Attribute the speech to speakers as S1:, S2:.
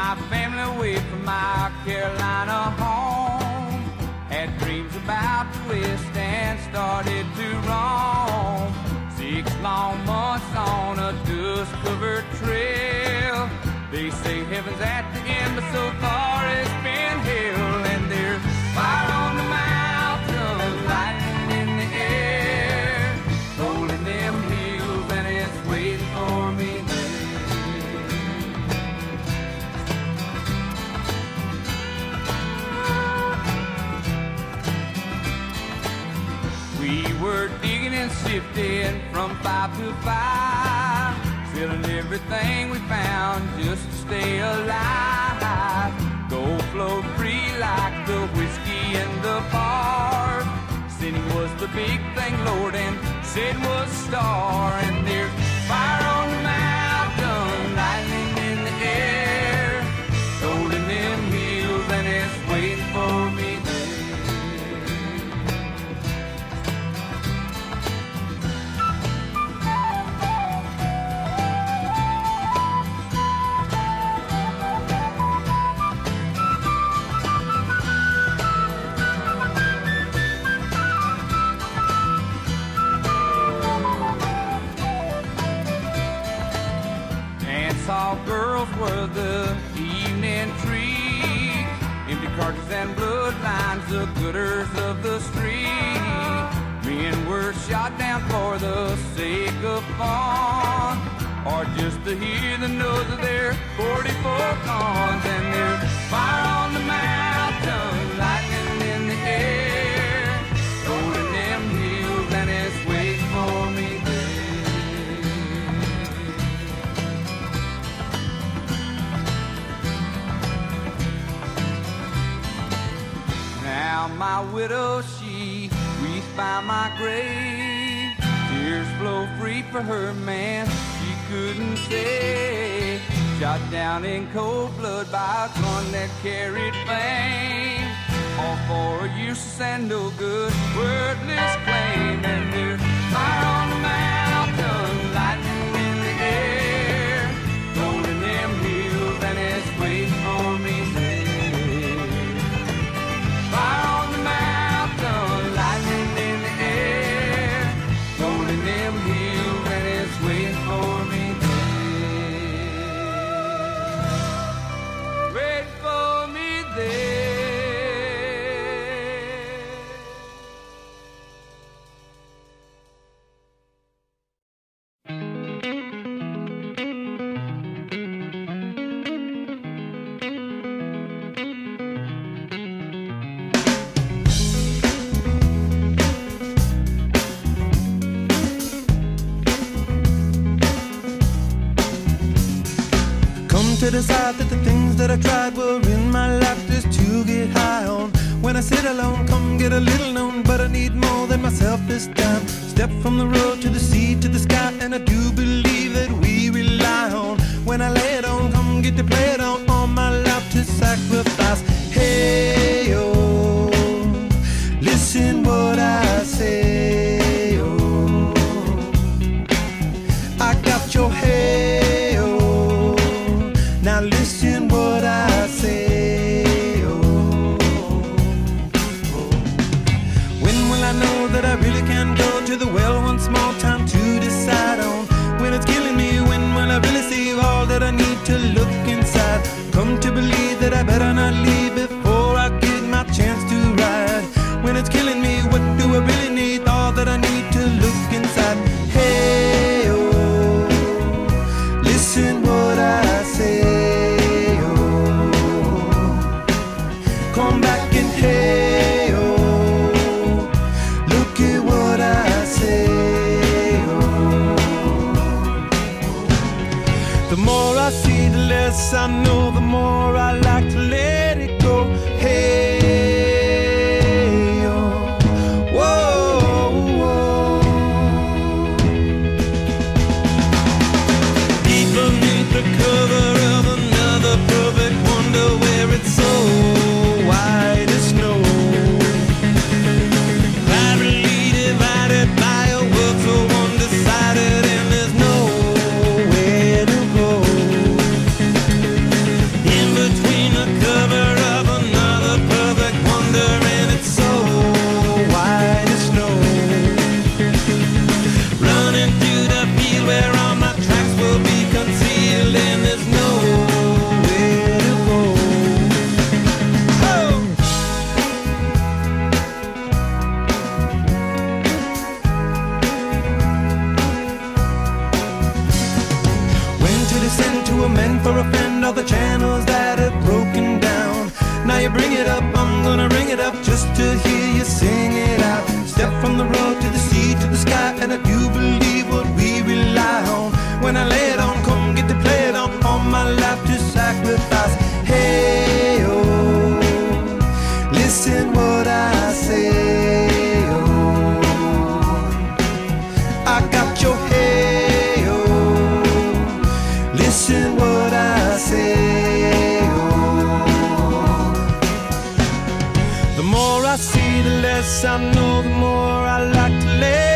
S1: my family away from my Carolina home. Had dreams about the West and started to roam. 6 long months on a dust-covered trail. They say heaven's at the end, but so far it's been hell. And there's fire on the mountain, lightning in the air, rolling them hills, and it's waiting for me there. We were digging and sifting from 5 to 5, selling everything we found just to stay alive. Gold flowed free like the whiskey in the bar. Sinning was the big thing, Lord, and sin was the star. And there's fire on the mountain, lightning in the air, rolling them hills, and it's waiting for me there. All girls were the evening treat, empty cartridges and bloodlines, the gooders of the street. Men were shot down for the sake of fun, or just to hear the noise of their 44 guns. And there's fire on the mountain, lightning in the air, rolling them hills, and it's waiting for me there. Now my widow, she weeps by my grave. Tears flow free for her man she couldn't save. Shot down in cold blood by a gun that carried fame. All for a useless and no good, wordless claim. And there's fire on the mountain, lightning in the air, rolling them hills, and it's waiting for me there. Fire on the mountain, lightning in the air, rolling them hills, and it's waiting for me there. Waiting for me there.
S2: To decide that the things that I tried were in my life just to get high on. When I sit alone, come get a little known, but I need more than myself this time. Step from the road to the sea to the sky, and I do believe that we rely on. When I lay it on, come get to play it on, all my life to sacrifice. Hey, oh, listen what I say, oh, I got your head. Now listen what I say, oh, oh. When will I know that I really can go to the well once more? Time to decide on. When it's killing me, when will I really see all that I need to look inside? Come to believe that I better not leave before I get my chance to ride. When it's killing me, what do I really need? All that I need to look inside. Hey, oh, listen what I say. Come back and hey, oh, look at what I say, oh. The more I see, the less I know, the more I like to let it go. Hey, oh, whoa, whoa. Deep beneath the cover of another perfect wonder, where it's so white as snow, privately divided by a world so undecided, and there's nowhere to go. In hang it up just to hear you sing it out. Step from the road to the sea to the sky, and I do believe what we rely on. When I lay it on, come get to play it on. All my life to sacrifice. Hey, oh, listen what I say, oh, I got your hey, oh, listen what I say, oh. The more I see, the less I know, the more I like to lay